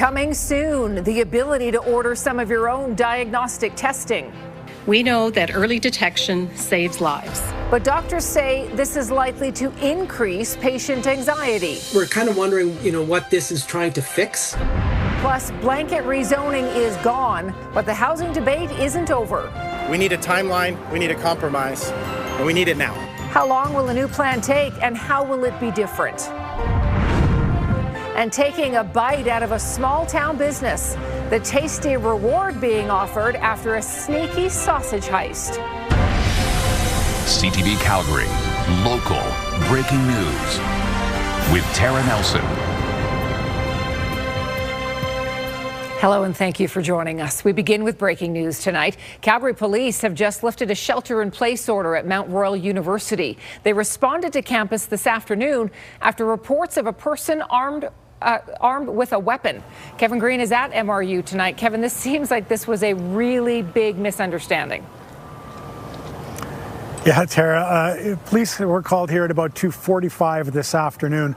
Coming soon, the ability to order some of your own diagnostic testing. We know that early detection saves lives. But doctors say this is likely to increase patient anxiety. We're kind of wondering, what this is trying to fix. Plus, blanket rezoning is gone, but the housing debate isn't over. We need a timeline, we need a compromise, and we need it now. How long will a new plan take, and how will it be different? And taking a bite out of a small town business, the tasty reward being offered after a sneaky sausage heist. CTV Calgary, local breaking news with Tara Nelson. Hello and thank you for joining us. We begin with breaking news tonight. Calgary police have just lifted a shelter-in-place order at Mount Royal University. They responded to campus this afternoon after reports of a person armed with a weapon. Kevin Green is at MRU tonight. Kevin, this seems like this was a really big misunderstanding. Yeah, Tara, police were called here at about 2:45 this afternoon.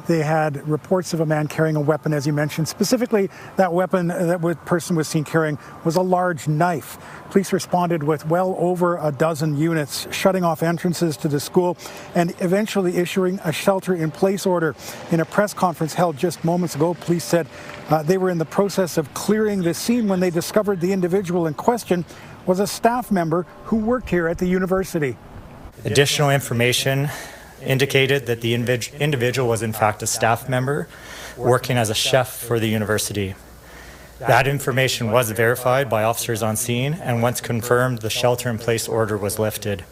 They had reports of a man carrying a weapon, as you mentioned. Specifically, that weapon that the person was seen carrying was a large knife. Police responded with well over a dozen units, shutting off entrances to the school and eventually issuing a shelter-in-place order. In a press conference held just moments ago, police said they were in the process of clearing the scene when they discovered the individual in question was a staff member who worked here at the university. Additional information indicated that the individual was in fact a staff member working as a chef for the university. That information was verified by officers on scene, and once confirmed, the shelter-in-place order was lifted.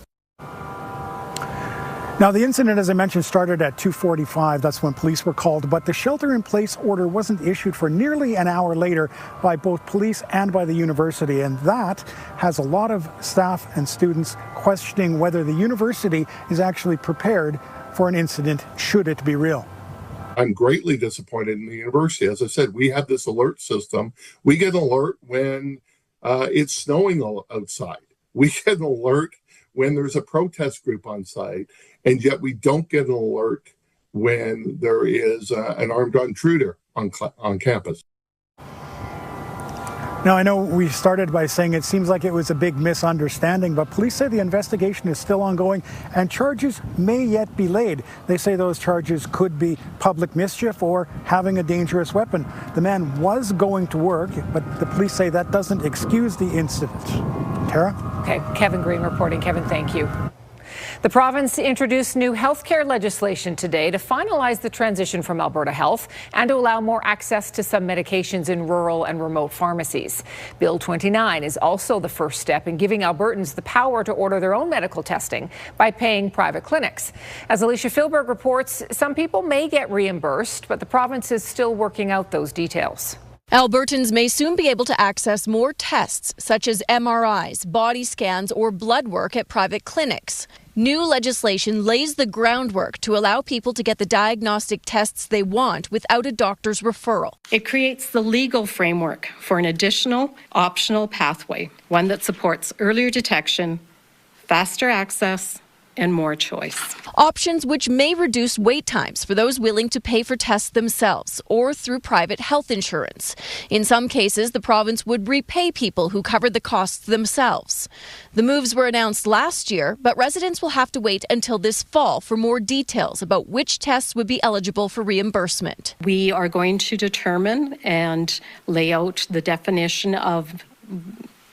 Now, the incident, as I mentioned, started at 2:45. That's when police were called. But the shelter-in-place order wasn't issued for nearly an hour later by both police and by the university. And that has a lot of staff and students questioning whether the university is actually prepared for an incident should it be real. I'm greatly disappointed in the university. As I said, we have this alert system. We get an alert when it's snowing outside. We get an alert when there's a protest group on site, and yet we don't get an alert when there is an armed intruder on campus. Now, I know we started by saying it seems like it was a big misunderstanding, but police say the investigation is still ongoing and charges may yet be laid. They say those charges could be public mischief or having a dangerous weapon. The man was going to work, but the police say that doesn't excuse the incident. Tara? Okay, Kevin Green reporting. Kevin, thank you. The province introduced new healthcare legislation today to finalize the transition from Alberta Health and to allow more access to some medications in rural and remote pharmacies. Bill 29 is also the first step in giving Albertans the power to order their own medical testing by paying private clinics. As Alicia Philberg reports, some people may get reimbursed, but the province is still working out those details. Albertans may soon be able to access more tests, such as MRIs, body scans, or blood work at private clinics. New legislation lays the groundwork to allow people to get the diagnostic tests they want without a doctor's referral. It creates the legal framework for an additional optional pathway, one that supports earlier detection, faster access, and more choice. Options which may reduce wait times for those willing to pay for tests themselves or through private health insurance. In some cases, the province would repay people who covered the costs themselves. The moves were announced last year, but residents will have to wait until this fall for more details about which tests would be eligible for reimbursement. We are going to determine and lay out the definition of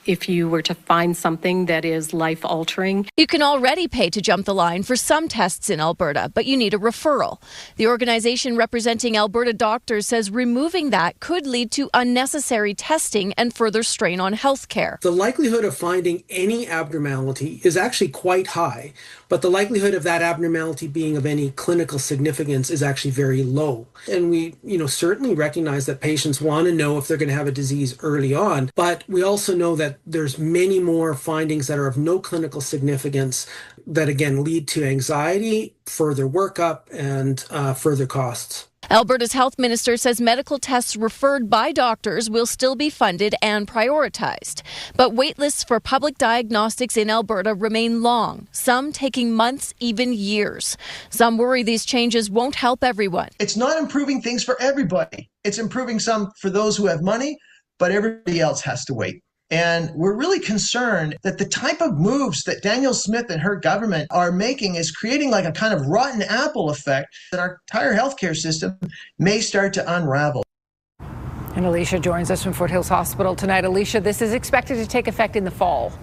if you were to find something that is life-altering. You can already pay to jump the line for some tests in Alberta, but you need a referral. The organization representing Alberta doctors says removing that could lead to unnecessary testing and further strain on healthcare. The likelihood of finding any abnormality is actually quite high, but the likelihood of that abnormality being of any clinical significance is actually very low. And we, certainly recognize that patients want to know if they're going to have a disease early on, but we also know that there's many more findings that are of no clinical significance that again lead to anxiety, further workup, and further costs. Alberta's health minister says medical tests referred by doctors will still be funded and prioritized. But wait lists for public diagnostics in Alberta remain long, some taking months, even years. Some worry these changes won't help everyone. It's not improving things for everybody. It's improving some for those who have money, but everybody else has to wait. And we're really concerned that the type of moves that Danielle Smith and her government are making is creating like a kind of rotten apple effect that our entire healthcare system may start to unravel. And Alicia joins us from Foothills Hospital tonight. Alicia, this is expected to take effect in the fall.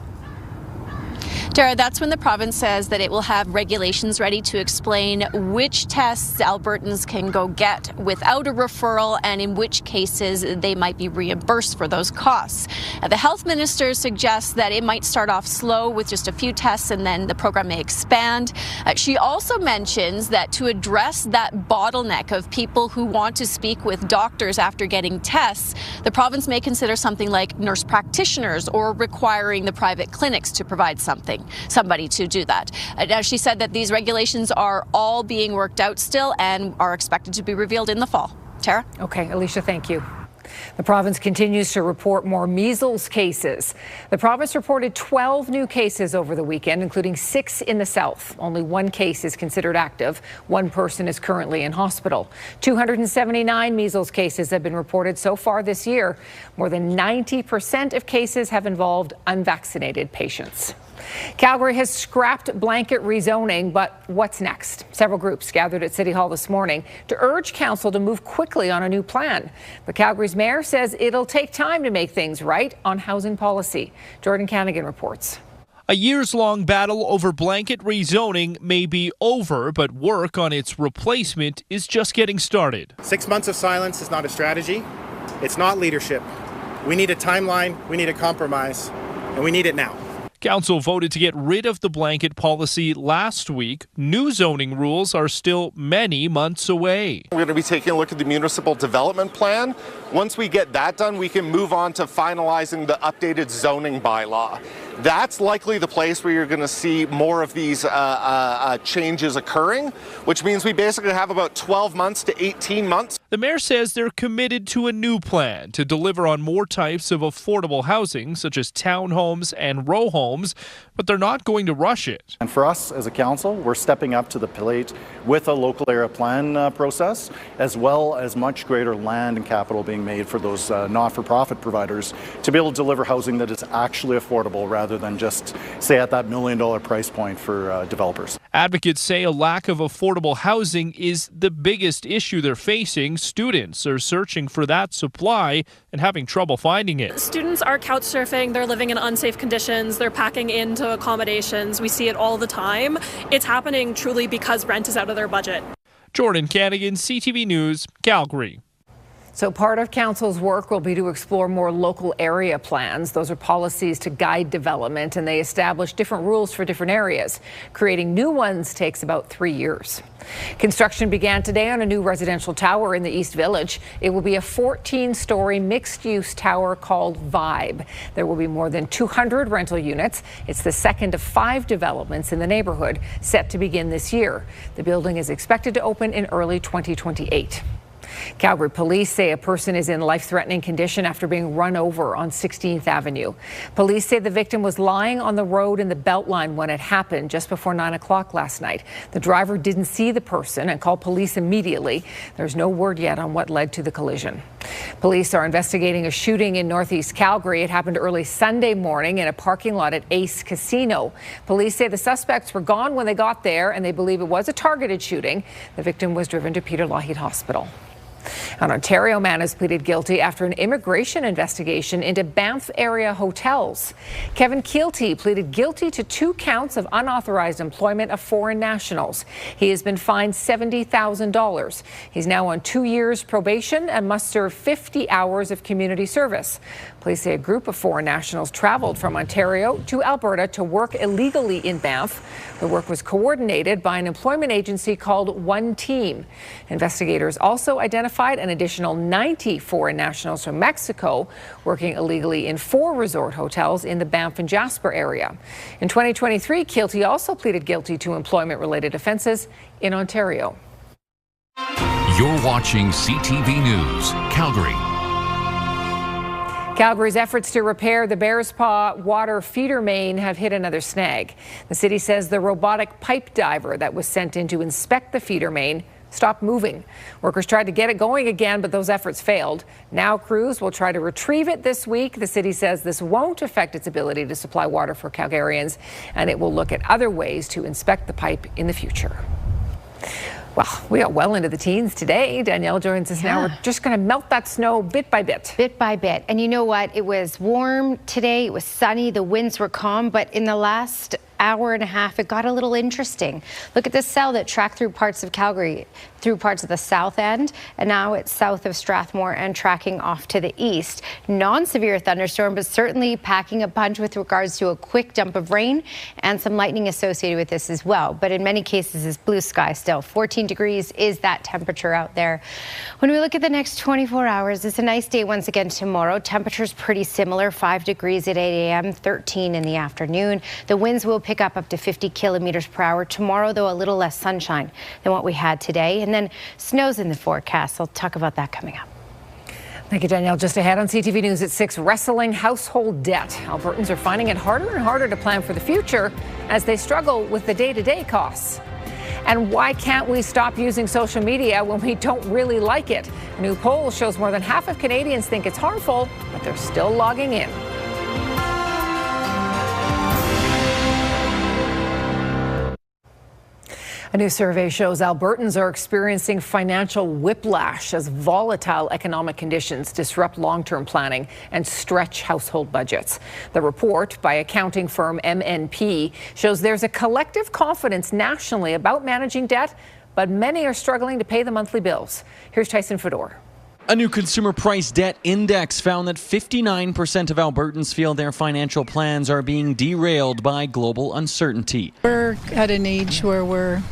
Tara, that's when the province says that it will have regulations ready to explain which tests Albertans can go get without a referral and in which cases they might be reimbursed for those costs. The health minister suggests that it might start off slow with just a few tests and then the program may expand. She also mentions that to address that bottleneck of people who want to speak with doctors after getting tests, the province may consider something like nurse practitioners or requiring the private clinics to provide somebody to do that. She said that these regulations are all being worked out still and are expected to be revealed in the fall. Tara? Okay, Alicia, thank you. The province continues to report more measles cases. The province reported 12 new cases over the weekend, including 6 in the south. Only 1 case is considered active. 1 person is currently in hospital. 279 measles cases have been reported so far this year. More than 90% of cases have involved unvaccinated patients. Calgary has scrapped blanket rezoning, but what's next? Several groups gathered at City Hall this morning to urge council to move quickly on a new plan. But Calgary's mayor says it'll take time to make things right on housing policy. Jordan Canagan reports. A years-long battle over blanket rezoning may be over, but work on its replacement is just getting started. 6 months of silence is not a strategy. It's not leadership. We need a timeline, we need a compromise, and we need it now. Council voted to get rid of the blanket policy last week. New zoning rules are still many months away. We're going to be taking a look at the municipal development plan. Once we get that done, we can move on to finalizing the updated zoning bylaw. That's likely the place where you're going to see more of these changes occurring, which means we basically have about 12 months to 18 months. The mayor says they're committed to a new plan to deliver on more types of affordable housing, such as townhomes and row homes, but they're not going to rush it. And for us as a council, we're stepping up to the plate with a local area plan process, as well as much greater land and capital being made for those not-for-profit providers to be able to deliver housing that is actually affordable rather than just, say, at that $1 million price point for developers. Advocates say a lack of affordable housing is the biggest issue they're facing. Students are searching for that supply and having trouble finding it. Students are couch surfing, they're living in unsafe conditions, they're packing into accommodations. We see it all the time. It's happening truly because rent is out of their budget. Jordan Canagan, CTV News, Calgary. So part of council's work will be to explore more local area plans. Those are policies to guide development, and they establish different rules for different areas. Creating new ones takes about 3 years. Construction began today on a new residential tower in the East Village. It will be a 14-story mixed-use tower called Vibe. There will be more than 200 rental units. It's the second of 5 developments in the neighborhood set to begin this year. The building is expected to open in early 2028. Calgary police say a person is in life-threatening condition after being run over on 16th Avenue. Police say the victim was lying on the road in the Beltline when it happened just before 9 o'clock last night. The driver didn't see the person and called police immediately. There's no word yet on what led to the collision. Police are investigating a shooting in northeast Calgary. It happened early Sunday morning in a parking lot at Ace Casino. Police say the suspects were gone when they got there, and they believe it was a targeted shooting. The victim was driven to Peter Lougheed Hospital. An Ontario man has pleaded guilty after an immigration investigation into Banff area hotels. Kevin Keelty pleaded guilty to 2 counts of unauthorized employment of foreign nationals. He has been fined $70,000. He's now on 2 years probation and must serve 50 hours of community service. Police say a group of foreign nationals traveled from Ontario to Alberta to work illegally in Banff. The work was coordinated by an employment agency called One Team. Investigators also identified an additional 90 foreign nationals from Mexico working illegally in 4 resort hotels in the Banff and Jasper area. In 2023, Keelty also pleaded guilty to employment-related offences in Ontario. You're watching CTV News, Calgary. Calgary's efforts to repair the Bears Paw water feeder main have hit another snag. The city says the robotic pipe diver that was sent in to inspect the feeder main stopped moving. Workers tried to get it going again, but those efforts failed. Now crews will try to retrieve it this week. The city says this won't affect its ability to supply water for Calgarians, and it will look at other ways to inspect the pipe in the future. Well, we got well into the teens today. Danielle joins us now. We're just going to melt that snow bit by bit. Bit by bit. And you know what? It was warm today. It was sunny. The winds were calm. But in the last hour and a half, it got a little interesting. Look at this cell that tracked through parts of Calgary, through parts of the south end, and now it's south of Strathmore and tracking off to the east. Non-severe thunderstorm, but certainly packing a punch with regards to a quick dump of rain and some lightning associated with this as well. But in many cases, it's blue sky still. 14 degrees is that temperature out there. When we look at the next 24 hours, it's a nice day once again tomorrow. Temperatures pretty similar, 5 degrees at 8 a.m., 13 in the afternoon. The winds will pick up to 50 kilometers per hour. Tomorrow, though, a little less sunshine than what we had today. And then snow's in the forecast. I'll talk about that coming up. Thank you, Danielle. Just ahead on CTV News at 6, wrestling household debt. Albertans are finding it harder and harder to plan for the future as they struggle with the day-to-day costs. And why can't we stop using social media when we don't really like it? A new poll shows more than half of Canadians think it's harmful, but they're still logging in. A new survey shows Albertans are experiencing financial whiplash as volatile economic conditions disrupt long-term planning and stretch household budgets. The report by accounting firm MNP shows there's a collective confidence nationally about managing debt, but many are struggling to pay the monthly bills. Here's Tyson Fedor. A new consumer price debt index found that 59% of Albertans feel their financial plans are being derailed by global uncertainty. We're at an age where we're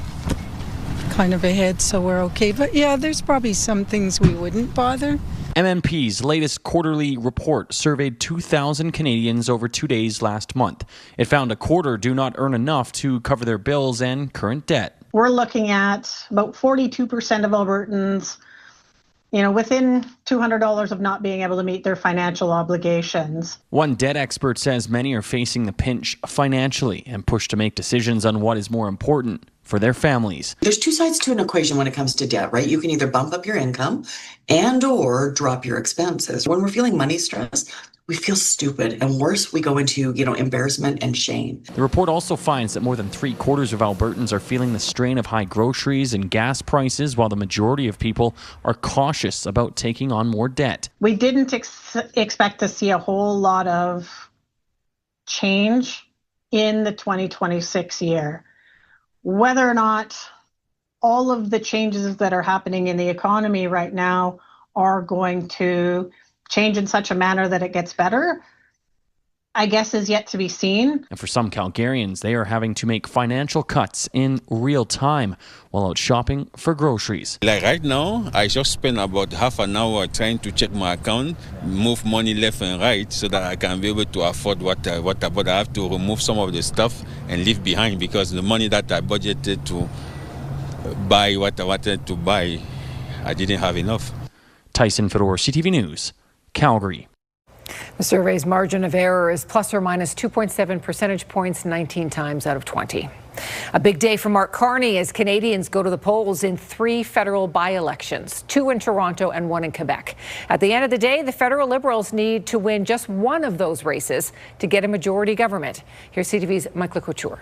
kind of ahead, so we're okay. But yeah, there's probably some things we wouldn't bother. MNP's latest quarterly report surveyed 2,000 Canadians over 2 days last month. It found a quarter do not earn enough to cover their bills and current debt. We're looking at about 42% of Albertans, within $200 of not being able to meet their financial obligations. One debt expert says many are facing the pinch financially and pushed to make decisions on what is more important for their families. There's two sides to an equation when it comes to debt, right? You can either bump up your income and or drop your expenses. When we're feeling money stress, we feel stupid, and worse, we go into, embarrassment and shame. The report also finds that more than 3/4 of Albertans are feeling the strain of high groceries and gas prices, while the majority of people are cautious about taking on more debt. We didn't expect to see a whole lot of change in the 2026 year. Whether or not all of the changes that are happening in the economy right now are going to change in such a manner that it gets better, I guess is yet to be seen. And for some Calgarians, they are having to make financial cuts in real time while out shopping for groceries. Like right now, I just spend about half an hour trying to check my account, move money left and right so that I can be able to afford what I have to remove some of the stuff and leave behind, because the money that I budgeted to buy what I wanted to buy, I didn't have enough. Tyson Fedor, CTV News, Calgary. The survey's margin of error is plus or minus 2.7 percentage points 19 times out of 20. A big day for Mark Carney as Canadians go to the polls in 3 federal by-elections, 2 in Toronto and 1 in Quebec. At the end of the day, the federal Liberals need to win just one of those races to get a majority government. Here's CTV's Michael Couture.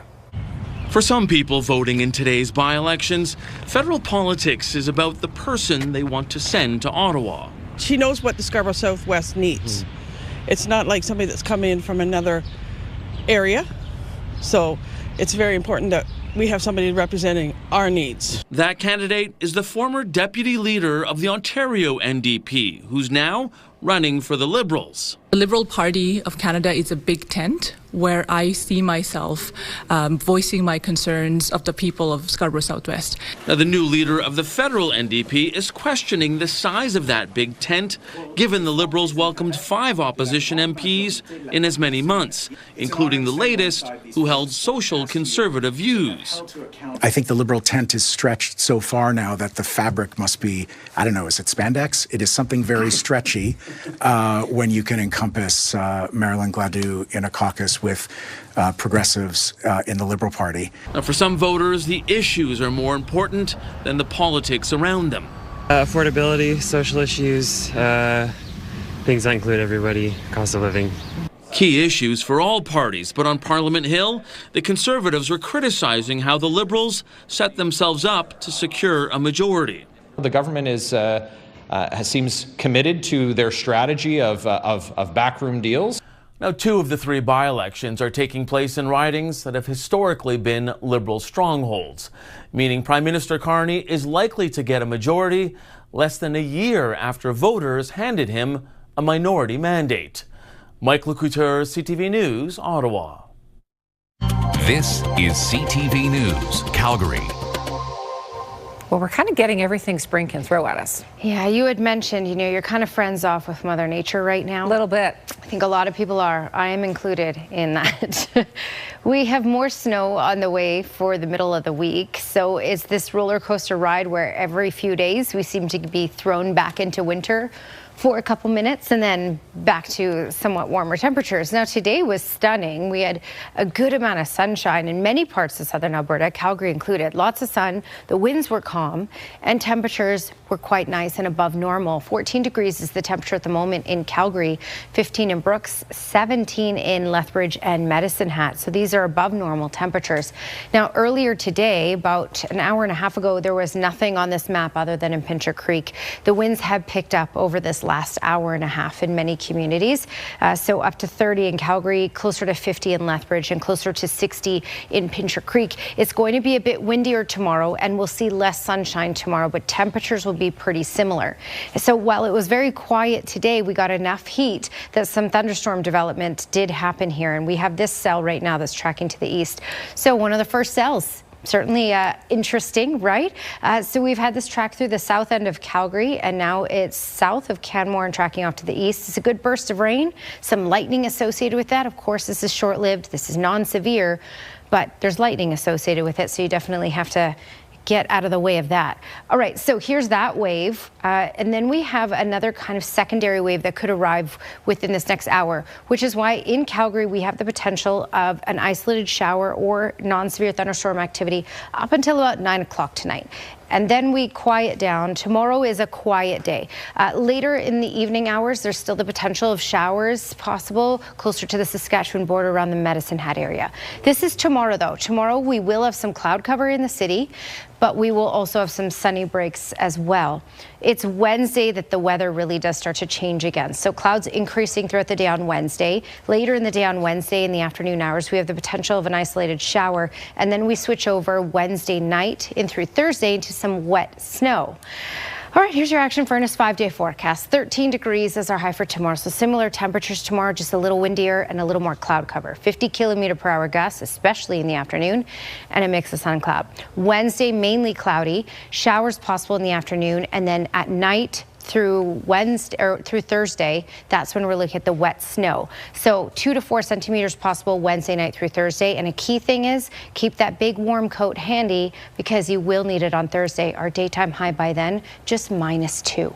For some people voting in today's by-elections, federal politics is about the person they want to send to Ottawa. She knows what the Scarborough Southwest needs. It's not like somebody that's come in from another area. So it's very important that we have somebody representing our needs. That candidate is the former deputy leader of the Ontario NDP, who's now running for the Liberals. The Liberal Party of Canada is a big tent where I see myself voicing my concerns of the people of Scarborough Southwest. Now, the new leader of the federal NDP is questioning the size of that big tent, given the Liberals welcomed 5 opposition MPs in as many months, including the latest, who held social conservative views. I think the Liberal tent is stretched so far now that the fabric must be, I don't know, is it spandex? It is something very stretchy when you can encompass Marilyn Gladue in a caucus with progressives in the Liberal Party. Now, for some voters, the issues are more important than the politics around them. Affordability, social issues, things that include everybody, cost of living. Key issues for all parties, but on Parliament Hill, the Conservatives were criticizing how the Liberals set themselves up to secure a majority. The government seems committed to their strategy of backroom deals. Now, 2 of the 3 by-elections are taking place in ridings that have historically been Liberal strongholds, meaning Prime Minister Carney is likely to get a majority less than a year after voters handed him a minority mandate. Mike Lecouteur, CTV News, Ottawa. This is CTV News, Calgary. Well, we're kind of getting everything spring can throw at us. Yeah, you had mentioned, you're kind of friends off with Mother Nature right now. A little bit. I think a lot of people are. I am included in that. We have more snow on the way for the middle of the week. So it's this roller coaster ride where every few days we seem to be thrown back into winter for a couple minutes and then back to somewhat warmer temperatures. Now, today was stunning. We had a good amount of sunshine in many parts of southern Alberta, Calgary included. Lots of sun, the winds were calm, and temperatures were quite nice and above normal. 14 degrees is the temperature at the moment in Calgary, 15 in Brooks, 17 in Lethbridge and Medicine Hat. So these are above normal temperatures. Now, earlier today, about an hour and a half ago, there was nothing on this map other than in Pincher Creek. The winds have picked up over this last hour and a half in many communities. So up to 30 in Calgary, closer to 50 in Lethbridge, and closer to 60 in Pincher Creek. It's going to be a bit windier tomorrow, and we'll see less sunshine tomorrow, but temperatures will be pretty similar. So while it was very quiet today, we got enough heat that some thunderstorm development did happen here. And we have this cell right now that's tracking to the east. So one of the first cells. Certainly interesting, right? So we've had this track through the south end of Calgary, and now it's south of Canmore and tracking off to the east. It's a good burst of rain, some lightning associated with that. Of course, this is short-lived. This is non-severe, but there's lightning associated with it, so you definitely have to get out of the way of that. All right, so here's that wave. And then we have another kind of secondary wave that could arrive within this next hour, which is why in Calgary we have the potential of an isolated shower or non-severe thunderstorm activity up until about 9 o'clock tonight. And then we quiet down. Tomorrow is a quiet day. Later in the evening hours, there's still the potential of showers possible closer to the Saskatchewan border around the Medicine Hat area. This is tomorrow, though. Tomorrow we will have some cloud cover in the city, but we will also have some sunny breaks as well. It's Wednesday that the weather really does start to change again. So clouds increasing throughout the day on Wednesday. Later in the day on Wednesday in the afternoon hours, we have the potential of an isolated shower. And then we switch over Wednesday night in through Thursday into some wet snow. All right, here's your Action Furnace 5-day forecast. 13 degrees is our high for tomorrow. So similar temperatures tomorrow, just a little windier and a little more cloud cover. 50-kilometer-per-hour gusts, especially in the afternoon, and a mix of sun and cloud. Wednesday, mainly cloudy. Showers possible in the afternoon, and then at night through Wednesday or through Thursday, that's when we're looking at the wet snow. So 2 to 4 centimeters possible Wednesday night through Thursday. And a key thing is keep that big warm coat handy because you will need it on Thursday. Our daytime high by then, just -2.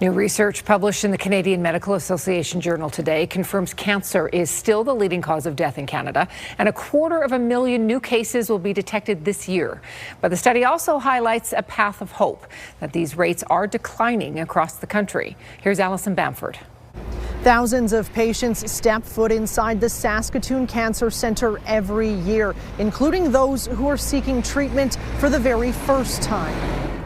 New research published in the Canadian Medical Association Journal today confirms cancer is still the leading cause of death in Canada, and 250,000 new cases will be detected this year. But the study also highlights a path of hope, that these rates are declining across the country. Here's Alison Bamford. Thousands of patients step foot inside the Saskatoon Cancer Centre every year, including those who are seeking treatment for the very first time.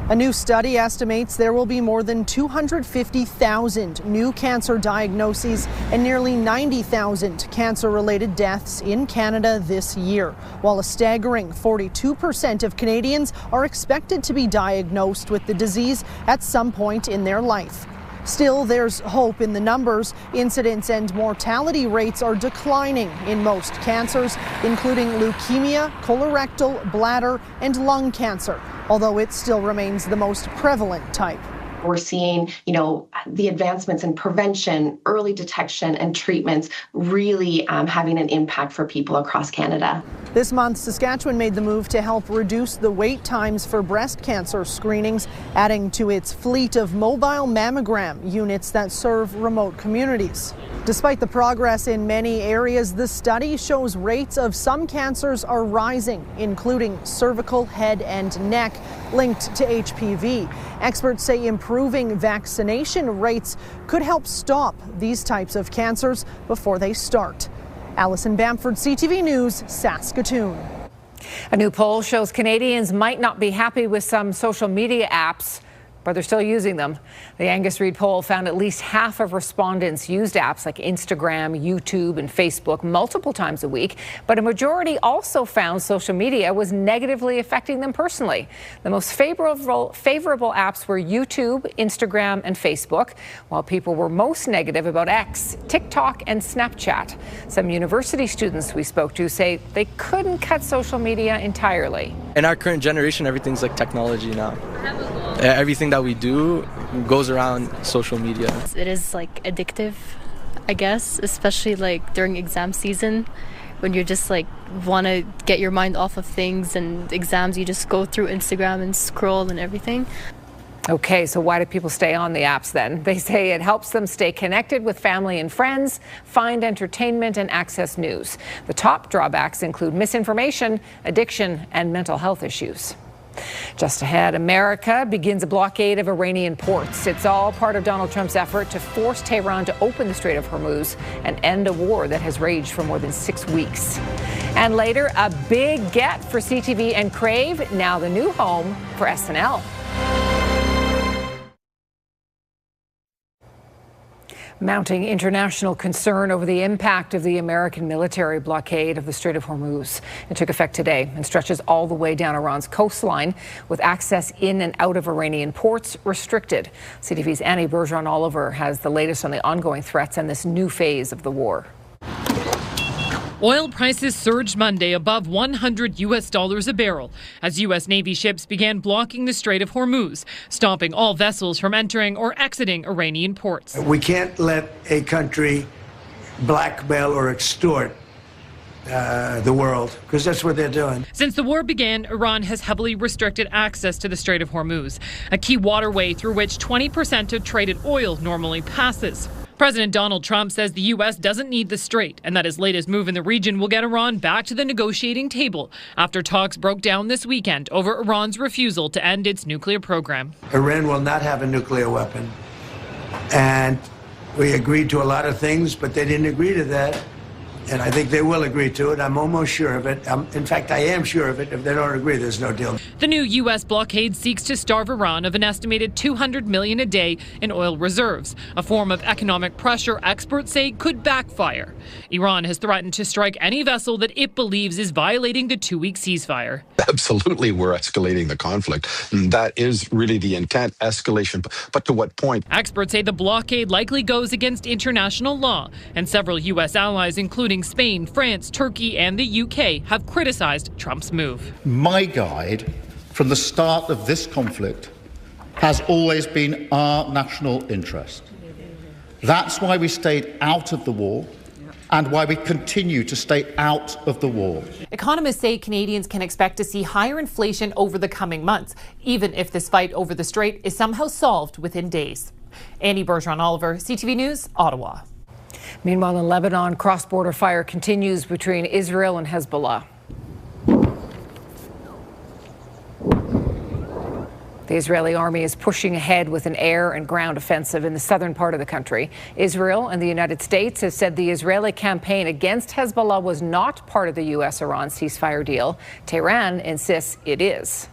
A new study estimates there will be more than 250,000 new cancer diagnoses and nearly 90,000 cancer-related deaths in Canada this year, while a staggering 42% of Canadians are expected to be diagnosed with the disease at some point in their life. Still, there's hope in the numbers. Incidence and mortality rates are declining in most cancers, including leukemia, colorectal, bladder, and lung cancer, although it still remains the most prevalent type. We're seeing, the advancements in prevention, early detection, and treatments really having an impact for people across Canada. This month, Saskatchewan made the move to help reduce the wait times for breast cancer screenings, adding to its fleet of mobile mammogram units that serve remote communities. Despite the progress in many areas, the study shows rates of some cancers are rising, including cervical, head, and neck, linked to HPV. Experts say improving vaccination rates could help stop these types of cancers before they start. Alison Bamford, CTV News, Saskatoon. A new poll shows Canadians might not be happy with some social media apps, but they're still using them. The Angus Reid poll found at least half of respondents used apps like Instagram, YouTube, and Facebook multiple times a week, but a majority also found social media was negatively affecting them personally. The most favorable apps were YouTube, Instagram, and Facebook, while people were most negative about X, TikTok, and Snapchat. Some university students we spoke to say they couldn't cut social media entirely. In our current generation, everything's like technology now. Everything that we do goes around social media. It is like addictive, I guess, especially like during exam season when you're just like want to get your mind off of things and exams, you just go through Instagram and scroll and everything. Okay, so why do people stay on the apps then? They say it helps them stay connected with family and friends, find entertainment, and access news. The top drawbacks include misinformation, addiction, and mental health issues. Just ahead, America begins a blockade of Iranian ports. It's all part of Donald Trump's effort to force Tehran to open the Strait of Hormuz and end a war that has raged for more than 6 weeks. And later, a big get for CTV and Crave, now the new home for SNL. Mounting international concern over the impact of the American military blockade of the Strait of Hormuz. It took effect today and stretches all the way down Iran's coastline, with access in and out of Iranian ports restricted. CTV's Annie Bergeron-Oliver has the latest on the ongoing threats and this new phase of the war. Oil prices surged Monday above $100 a barrel as U.S. Navy ships began blocking the Strait of Hormuz, stopping all vessels from entering or exiting Iranian ports. We can't let a country blackmail or extort the world, because that's what they're doing. Since the war began, Iran has heavily restricted access to the Strait of Hormuz, a key waterway through which 20% of traded oil normally passes. President Donald Trump says the U.S. doesn't need the strait and that his latest move in the region will get Iran back to the negotiating table after talks broke down this weekend over Iran's refusal to end its nuclear program. Iran will not have a nuclear weapon. And we agreed to a lot of things, but they didn't agree to that. And I think they will agree to it. I'm almost sure of it. In fact, I am sure of it. If they don't agree, there's no deal. The new U.S. blockade seeks to starve Iran of an estimated $200 million a day in oil reserves, a form of economic pressure experts say could backfire. Iran has threatened to strike any vessel that it believes is violating the 2-week ceasefire. Absolutely, we're escalating the conflict. And that is really the intent, escalation. But to what point? Experts say the blockade likely goes against international law, and several U.S. allies, including Spain, France, Turkey, and the UK, have criticized Trump's move. My guide from the start of this conflict has always been our national interest. That's why we stayed out of the war and why we continue to stay out of the war. Economists say Canadians can expect to see higher inflation over the coming months, even if this fight over the strait is somehow solved within days. Annie Bergeron-Oliver, CTV News, Ottawa. Meanwhile, in Lebanon, cross-border fire continues between Israel and Hezbollah. The Israeli army is pushing ahead with an air and ground offensive in the southern part of the country. Israel and the United States have said the Israeli campaign against Hezbollah was not part of the U.S.-Iran ceasefire deal. Tehran insists it is.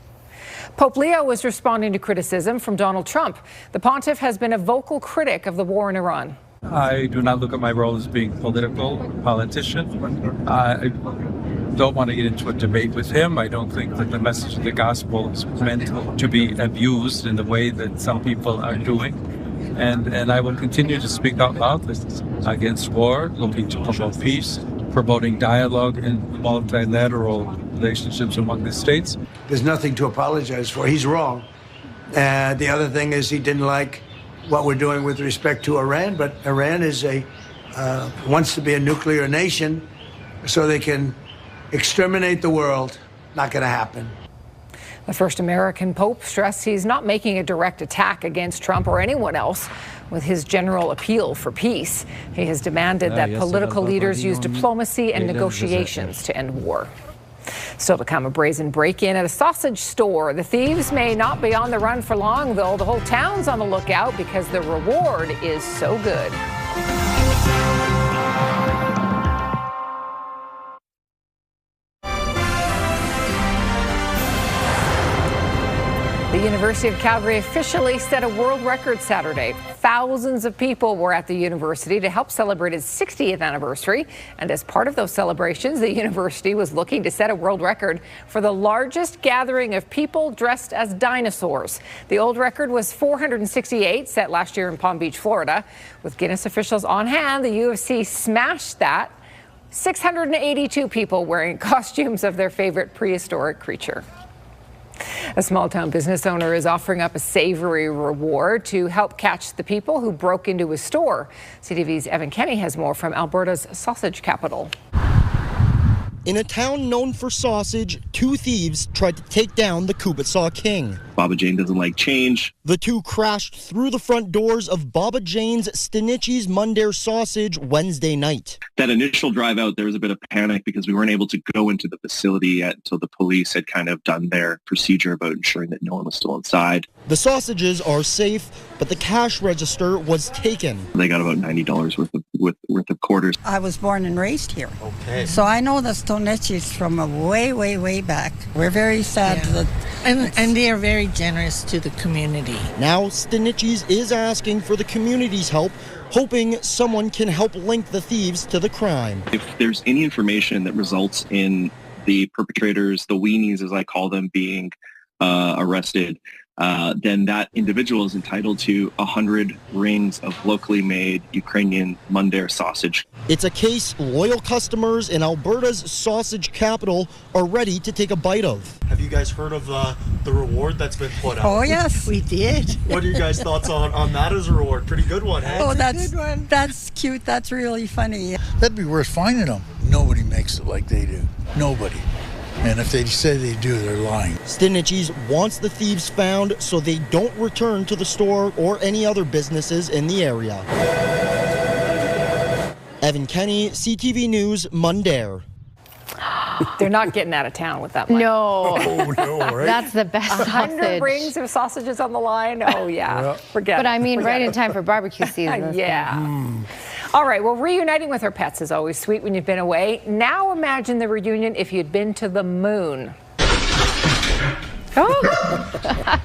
Pope Leo is responding to criticism from Donald Trump. The pontiff has been a vocal critic of the war in Iran. I do not look at my role as being politician. I don't want to get into a debate with him. I don't think that the message of the gospel is meant to be abused in the way that some people are doing. And I will continue to speak out loud against war, looking to promote peace, promoting dialogue and multilateral relationships among the states. There's nothing to apologize for. He's wrong. The other thing is he didn't like what we're doing with respect to Iran, but Iran is wants to be a nuclear nation so they can exterminate the world. Not going to happen. The first American pope stressed he's not making a direct attack against Trump or anyone else with his general appeal for peace. He has demanded that political leaders use diplomacy and negotiations to end war. Still to come, a brazen break-in at a sausage store. The thieves may not be on the run for long, though. The whole town's on the lookout because the reward is so good. The University of Calgary officially set a world record Saturday. Thousands of people were at the university to help celebrate its 60th anniversary. And as part of those celebrations, the university was looking to set a world record for the largest gathering of people dressed as dinosaurs. The old record was 468, set last year in Palm Beach, Florida. With Guinness officials on hand, the U of C smashed that. 682 people wearing costumes of their favorite prehistoric creature. A small-town business owner is offering up a savory reward to help catch the people who broke into his store. CTV's Evan Kenny has more from Alberta's sausage capital. In a town known for sausage, two thieves tried to take down the Kubitsaw King. Baba Jane doesn't like change. The two crashed through the front doors of Baba Jane's Stinichi's Mundare Sausage Wednesday night. That initial drive out, there was a bit of panic because we weren't able to go into the facility yet until the police had kind of done their procedure about ensuring that no one was still inside. The sausages are safe, but the cash register was taken. They got about $90 worth of quarters. I was born and raised here. Okay. So I know the Stonichis from a way back. We're very sad that... And they are very generous to the community. Now Stinichi's is asking for the community's help, hoping someone can help link the thieves to the crime. If there's any information that results in the perpetrators, the weenies as I call them, being arrested, then that individual is entitled to 100 rings of locally made Ukrainian Mundare sausage. It's a case loyal customers in Alberta's sausage capital are ready to take a bite of. Have you guys heard of the reward that's been put out? Oh, yes, we did. What are you guys' thoughts on that as a reward? Pretty good one, eh? Oh, that's a good one. That's cute. That's really funny. That'd be worth finding them. Nobody makes it like they do. Nobody. And if they say they do, they're lying. Stinichi's wants the thieves found so they don't return to the store or any other businesses in the area. Evan Kenny, CTV News, Mundare. They're not getting out of town with that money. No. Oh, no, right? That's the best 100 sausage. rings of sausages on the line. Oh, yeah. Forget it. But I mean, Forget right it. in time for barbecue season. Yeah. All right, well, reuniting with our pets is always sweet when you've been away. Now imagine the reunion if you'd been to the moon. Oh.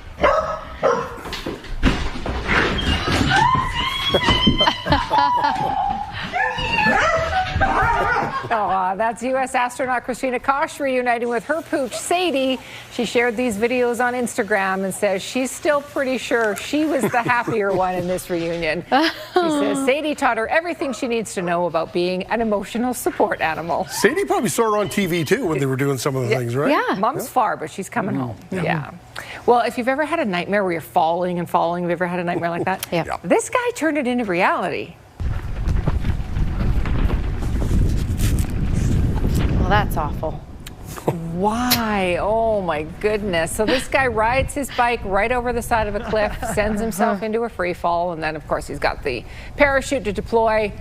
Oh, that's U.S. astronaut Christina Koch reuniting with her pooch, Sadie. She shared these videos on Instagram and says she's still pretty sure she was the happier one in this reunion. She says Sadie taught her everything she needs to know about being an emotional support animal. Sadie probably saw her on TV, too, when they were doing some of the things, right? Yeah. Mom's far, but she's coming home. Yeah. Well, if you've ever had a nightmare where you're falling and falling, have you ever had a nightmare like that? Yeah. This guy turned it into reality. Well, that's awful. Why? Oh, my goodness. So this guy rides his bike right over the side of a cliff, sends himself into a free fall, and then, of course, he's got the parachute to deploy,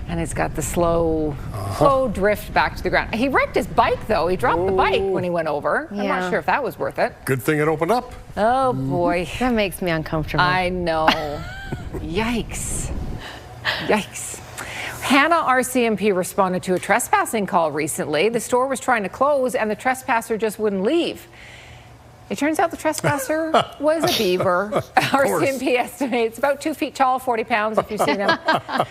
and he's got the slow drift back to the ground. He wrecked his bike, though. He dropped the bike when he went over. I'm not sure if that was worth it. Good thing it opened up. Oh, boy. That makes me uncomfortable. I know. Yikes. Yikes. Hannah RCMP responded to a trespassing call recently. The store was trying to close and the trespasser just wouldn't leave. It turns out the trespasser was a beaver. RCMP estimates about 2 feet tall, 40 pounds if you've seen him.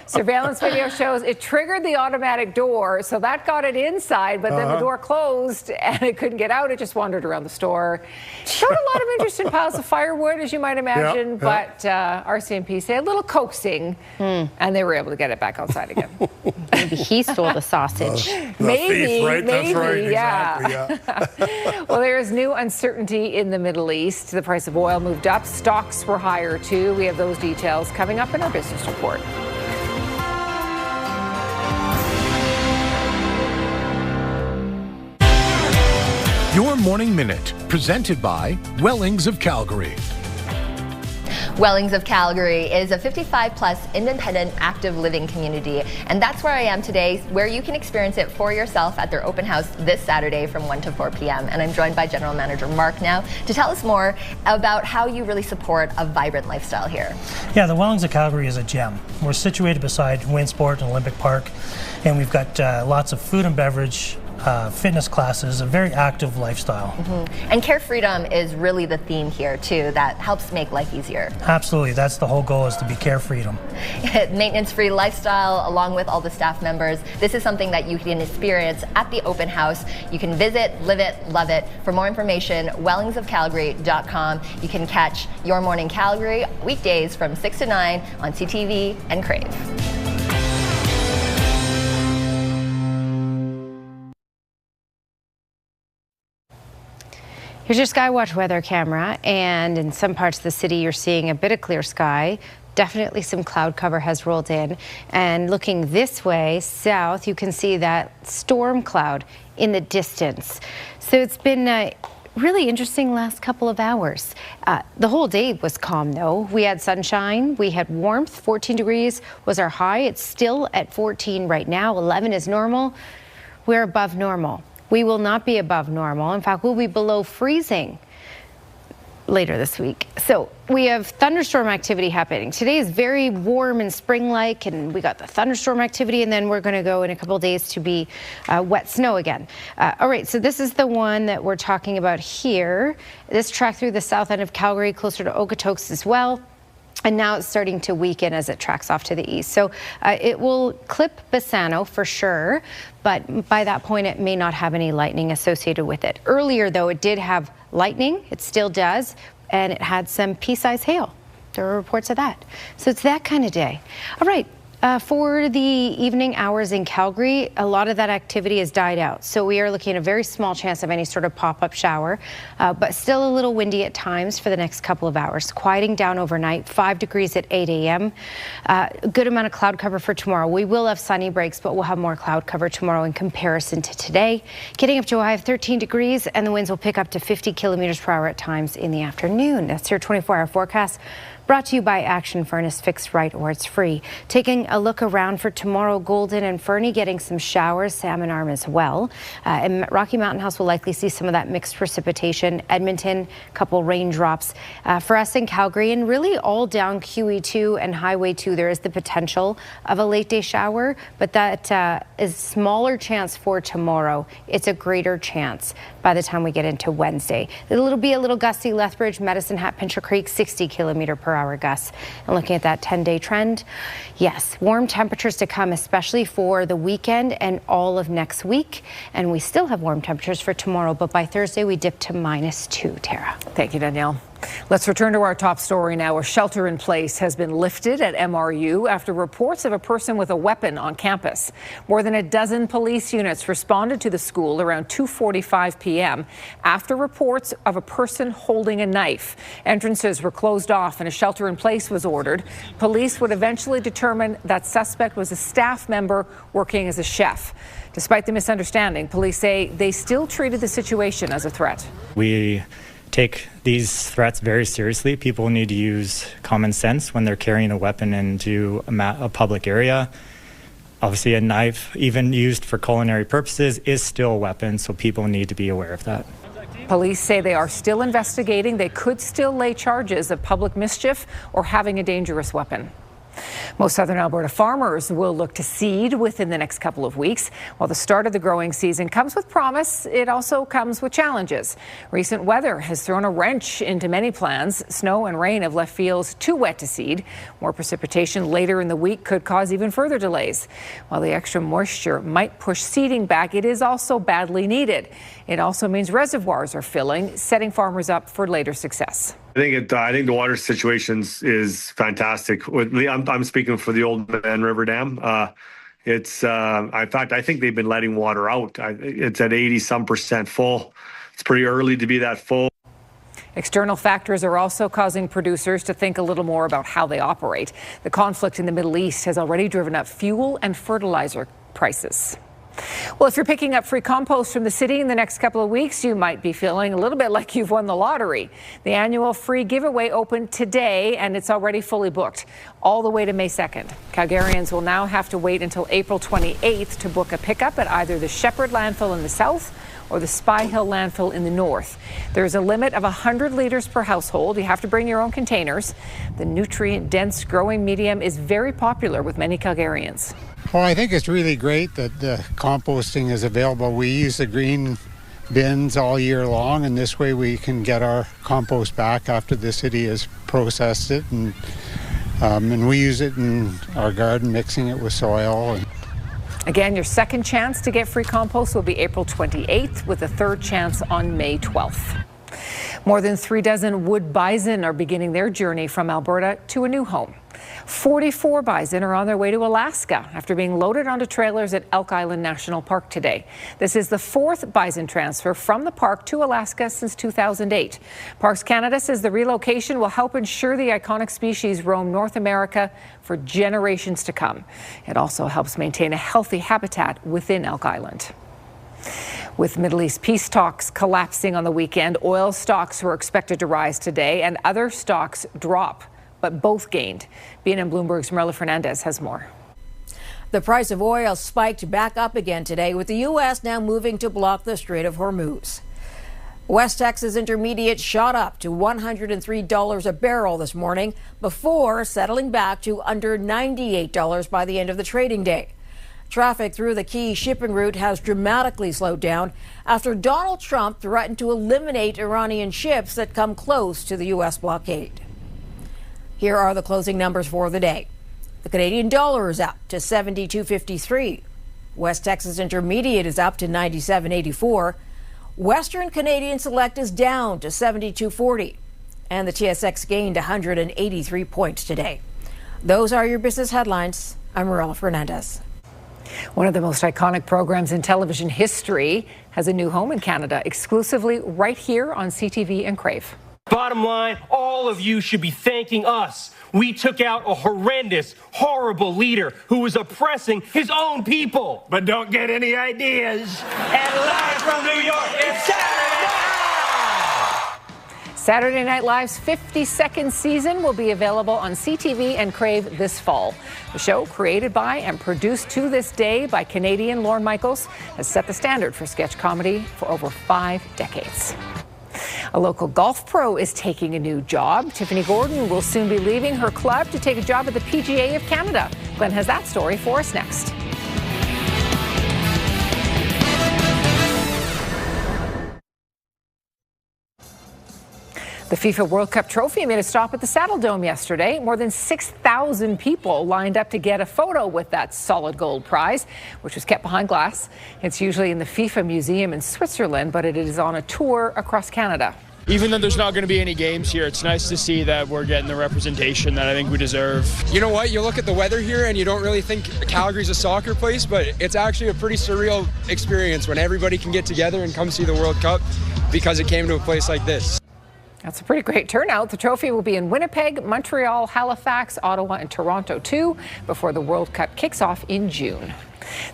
Surveillance video shows it triggered the automatic door, so that got it inside, but then the door closed and it couldn't get out. It just wandered around the store. Showed a lot of interest in piles of firewood, as you might imagine, but RCMP say a little coaxing, and they were able to get it back outside again. Maybe he stole the sausage. Maybe, thief, right? maybe, That's right. yeah. Exactly, yeah. Well, there is new uncertainty in the Middle East. The price of oil moved up. Stocks were higher, too. We have those details coming up in our business report. Your Morning Minute, presented by Wellings of Calgary. Wellings of Calgary is a 55-plus independent active living community, and that's where I am today, where you can experience it for yourself at their open house this Saturday from 1 to 4 p.m. And I'm joined by General Manager Mark now to tell us more about how you really support a vibrant lifestyle here. Yeah, the Wellings of Calgary is a gem. We're situated beside Winsport and Olympic Park, and we've got lots of food and beverage, fitness classes, a very active lifestyle. And care freedom is really the theme here too, that helps make life easier. Absolutely, that's the whole goal, is to be care freedom. Maintenance-free lifestyle along with all the staff members. This is something that you can experience at the open house. You can visit, live it, love it. For more information, wellingsofcalgary.com. You can catch Your Morning Calgary weekdays from 6 to 9 on CTV and Crave. Here's your Skywatch weather camera, and in some parts of the city you're seeing a bit of clear sky. Definitely some cloud cover has rolled in, and looking this way south you can see that storm cloud in the distance. So it's been really interesting last couple of hours. The whole day was calm though. We had sunshine, we had warmth. 14 degrees was our high. It's still at 14 right now. 11 is normal. We're above normal. We will not be above normal. In fact, we'll be below freezing later this week. So we have thunderstorm activity happening. Today is very warm and spring-like, and we got the thunderstorm activity, and then we're going to go in a couple of days to be wet snow again. All right, so this is the one that we're talking about here. This tracked through the south end of Calgary, closer to Okotoks as well. And now it's starting to weaken as it tracks off to the east. So it will clip Bison for sure, but by that point it may not have any lightning associated with it. Earlier though, it did have lightning, it still does, and it had some pea-sized hail. There were reports of that. So it's that kind of day. All right. For the evening hours in Calgary, a lot of that activity has died out. So we are looking at a very small chance of any sort of pop-up shower, but still a little windy at times for the next couple of hours. Quieting down overnight, 5 degrees at 8 a.m. A good amount of cloud cover for tomorrow. We will have sunny breaks, but we'll have more cloud cover tomorrow in comparison to today. Getting up to a high of 13 degrees, and the winds will pick up to 50 kilometers per hour at times in the afternoon. That's your 24-hour forecast. Brought to you by Action Furnace. Fixed right or it's free. Taking a look around for tomorrow, Golden and Fernie getting some showers, Salmon Arm as well. And Rocky Mountain House will likely see some of that mixed precipitation. Edmonton, couple raindrops. For us in Calgary and really all down QE2 and Highway 2, there is the potential of a late day shower, but that is smaller chance for tomorrow. It's a greater chance by the time we get into Wednesday. It'll be a little gusty. Lethbridge, Medicine Hat, Pincher Creek, 60 kilometer per hour gusts. And looking at that 10-day trend, yes, warm temperatures to come, especially for the weekend and all of next week. And we still have warm temperatures for tomorrow, but by Thursday we dip to -2, Tara. Thank you, Danielle. Let's return to our top story now. A shelter in place has been lifted at MRU after reports of a person with a weapon on campus. More than a dozen police units responded to the school around 2:45 p.m. after reports of a person holding a knife. Entrances were closed off and a shelter in place was ordered. Police would eventually determine that suspect was a staff member working as a chef. Despite the misunderstanding, police say they still treated the situation as a threat. We take these threats very seriously. People need to use common sense when they're carrying a weapon into a public area. Obviously, a knife, even used for culinary purposes, is still a weapon, so people need to be aware of that. Police say they are still investigating. They could still lay charges of public mischief or having a dangerous weapon. Most southern Alberta farmers will look to seed within the next couple of weeks. While the start of the growing season comes with promise, it also comes with challenges. Recent weather has thrown a wrench into many plans. Snow and rain have left fields too wet to seed. More precipitation later in the week could cause even further delays. While the extra moisture might push seeding back, it is also badly needed. It also means reservoirs are filling, setting farmers up for later success. I think the water situation is fantastic. I'm speaking for the Old Man River Dam. In fact, I think they've been letting water out. It's at 80-some% full. It's pretty early to be that full. External factors are also causing producers to think a little more about how they operate. The conflict in the Middle East has already driven up fuel and fertilizer prices. Well, if you're picking up free compost from the city in the next couple of weeks, you might be feeling a little bit like you've won the lottery. The annual free giveaway opened today, and it's already fully booked all the way to May 2nd. Calgarians will now have to wait until April 28th to book a pickup at either the Shepherd landfill in the south or the Spy Hill landfill in the north. There's a limit of 100 litres per household. You have to bring your own containers. The nutrient-dense growing medium is very popular with many Calgarians. Well, I think it's really great that the composting is available. We use the green bins all year long, and this way we can get our compost back after the city has processed it, and we use it in our garden, mixing it with soil. Again, your second chance to get free compost will be April 28th, with a third chance on May 12th. More than 36 wood bison are beginning their journey from Alberta to a new home. 44 bison are on their way to Alaska after being loaded onto trailers at Elk Island National Park today. This is the fourth bison transfer from the park to Alaska since 2008. Parks Canada says the relocation will help ensure the iconic species roam North America for generations to come. It also helps maintain a healthy habitat within Elk Island. With Middle East peace talks collapsing on the weekend, oil stocks were expected to rise today and other stocks drop, but both gained. BNN Bloomberg's Marilla Fernandez has more. The price of oil spiked back up again today, with the U.S. now moving to block the Strait of Hormuz. West Texas Intermediate shot up to $103 a barrel this morning before settling back to under $98 by the end of the trading day. Traffic through the key shipping route has dramatically slowed down after Donald Trump threatened to eliminate Iranian ships that come close to the U.S. blockade. Here are the closing numbers for the day. The Canadian dollar is up to 72.53. West Texas Intermediate is up to 97.84. Western Canadian Select is down to 72.40. And the TSX gained 183 points today. Those are your business headlines. I'm Marilla Fernandez. One of the most iconic programs in television history has a new home in Canada, exclusively right here on CTV and Crave. Bottom line, all of you should be thanking us. We took out a horrendous, horrible leader who was oppressing his own people. But don't get any ideas. And live from New York, it's Saturday Night! Saturday Night Live's 52nd season will be available on CTV and Crave this fall. The show, created by and produced to this day by Canadian Lorne Michaels, has set the standard for sketch comedy for over 5 decades. A local golf pro is taking a new job. Tiffany Gordon will soon be leaving her club to take a job at the PGA of Canada. Glenn has that story for us next. The FIFA World Cup trophy made a stop at the Saddle Dome yesterday. More than 6,000 people lined up to get a photo with that solid gold prize, which was kept behind glass. It's usually in the FIFA Museum in Switzerland, but it is on a tour across Canada. Even though there's not going to be any games here, it's nice to see that we're getting the representation that I think we deserve. You know what? You look at the weather here and you don't really think Calgary's a soccer place, but it's actually a pretty surreal experience when everybody can get together and come see the World Cup because it came to a place like this. That's a pretty great turnout. The trophy will be in Winnipeg, Montreal, Halifax, Ottawa, and Toronto, too, before the World Cup kicks off in June.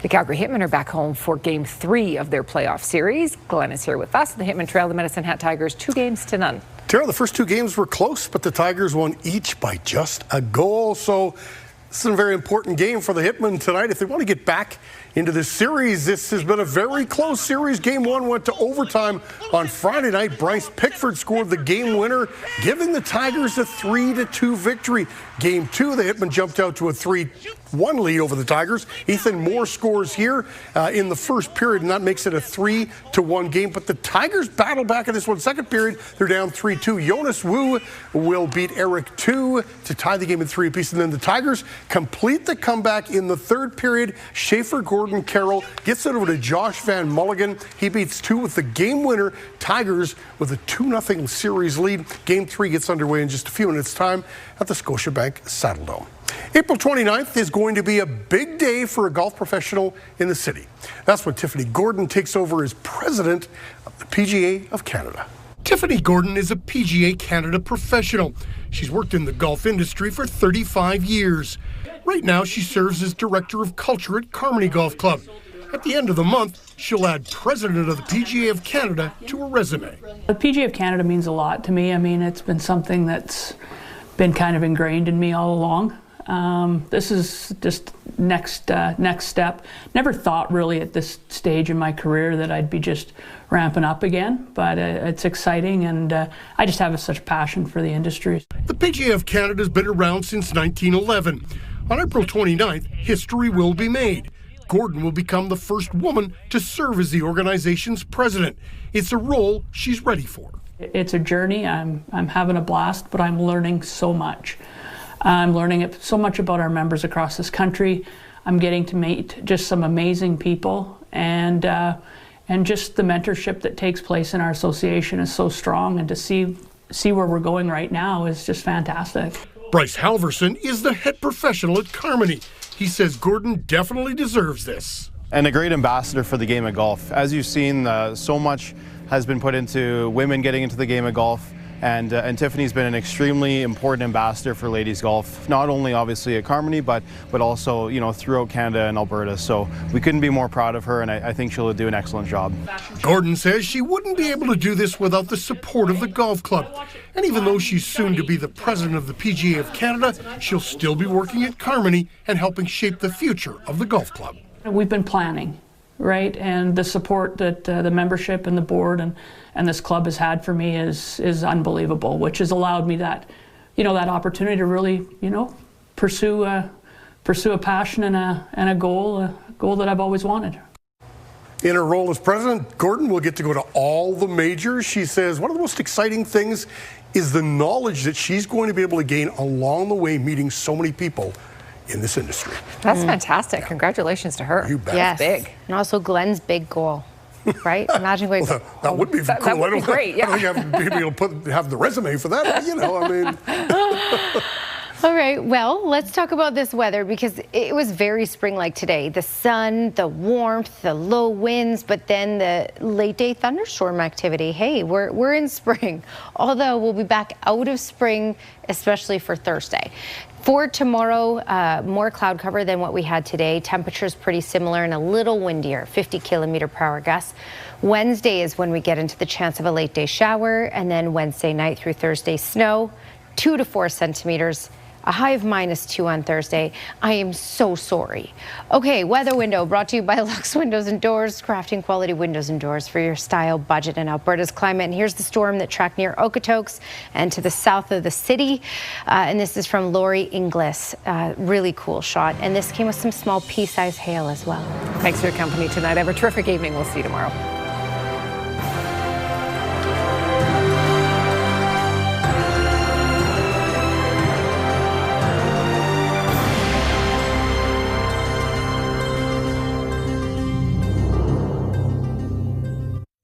The Calgary Hitmen are back home for Game 3 of their playoff series. Glenn is here with us. The Hitmen trail the Medicine Hat Tigers 2-0. Tara, the first 2 games were close, but the Tigers won each by just a goal. So This is a very important game for the Hitmen tonight. If they want to get back into this series, this has been a very close series. Game 1 went to overtime on Friday night. Bryce Pickford scored the game winner, giving the Tigers a 3-2 victory. Game 2, the Hitmen jumped out to a 3-1 lead over the Tigers. Ethan Moore scores here in the first period, and that makes it a 3-1 game. But the Tigers battle back in this one. Second period, they're down 3-2. Jonas Wu will beat Eric 2 to tie the game in 3 apiece. And then the Tigers complete the comeback in the third period. Schaefer Gordon Carroll gets it over to Josh Van Mulligan. He beats 2 with the game winner. Tigers with a 2-0 series lead. Game 3 gets underway in just a few minutes' time at the Scotiabank Saddledome. April 29th is going to be a big day for a golf professional in the city. That's when Tiffany Gordon takes over as president of the PGA of Canada. Tiffany Gordon is a PGA Canada professional. She's worked in the golf industry for 35 years. Right now, she serves as Director of Culture at Carmody Golf Club. At the end of the month, she'll add President of the PGA of Canada to her resume. The PGA of Canada means a lot to me. I mean, it's been something that's been kind of ingrained in me all along. This is just next step. Never thought really at this stage in my career that I'd be just ramping up again, but it's exciting, and I just have such a passion for the industry. The PGA of Canada has been around since 1911. On April 29th, history will be made. Gordon will become the first woman to serve as the organization's president. It's a role she's ready for. It's a journey. I'm having a blast, but I'm learning so much. I'm learning so much about our members across this country. I'm getting to meet just some amazing people, and just the mentorship that takes place in our association is so strong, and to see where we're going right now is just fantastic. Bryce Halverson is the head professional at Carmody. He says Gordon definitely deserves this. And a great ambassador for the game of golf. As you've seen, so much has been put into women getting into the game of golf. And Tiffany's been an extremely important ambassador for ladies golf, not only obviously at Carmody, but also, you know, throughout Canada and Alberta. So we couldn't be more proud of her, and I think she'll do an excellent job. Gordon says she wouldn't be able to do this without the support of the golf club. And even though she's soon to be the president of the PGA of Canada, she'll still be working at Carmody and helping shape the future of the golf club. We've been planning, right? And the support that the membership and the board and this club has had for me is unbelievable, which has allowed me that, you know, that opportunity to really, you know, pursue a passion and a goal that I've always wanted. In her role as president, Gordon will get to go to all the majors. She says one of the most exciting things is the knowledge that she's going to be able to gain along the way meeting so many people in this industry. That's fantastic. Congratulations to her. You bet. Yes. Big. And also Glenn's big goal, right? Imagine going. Well, that would be cool. That would be great. Yeah. I don't think you have to be able to have the resume for that. You know, I mean. All right, well, let's talk about this weather because it was very spring-like today. The sun, the warmth, the low winds, but then the late-day thunderstorm activity. Hey, we're in spring, although we'll be back out of spring, especially for Thursday. For tomorrow, more cloud cover than what we had today. Temperatures pretty similar and a little windier, 50 km/h gusts. Wednesday is when we get into the chance of a late-day shower, and then Wednesday night through Thursday, snow, 2 to 4 centimeters. A high of -2 on Thursday. I am so sorry. Okay, weather window brought to you by Lux Windows and Doors, crafting quality windows and doors for your style, budget, and Alberta's climate. And here's the storm that tracked near Okotoks and to the south of the city. And this is from Lori Inglis. Really cool shot. And this came with some small pea-sized hail as well. Thanks for your company tonight. Have a terrific evening. We'll see you tomorrow.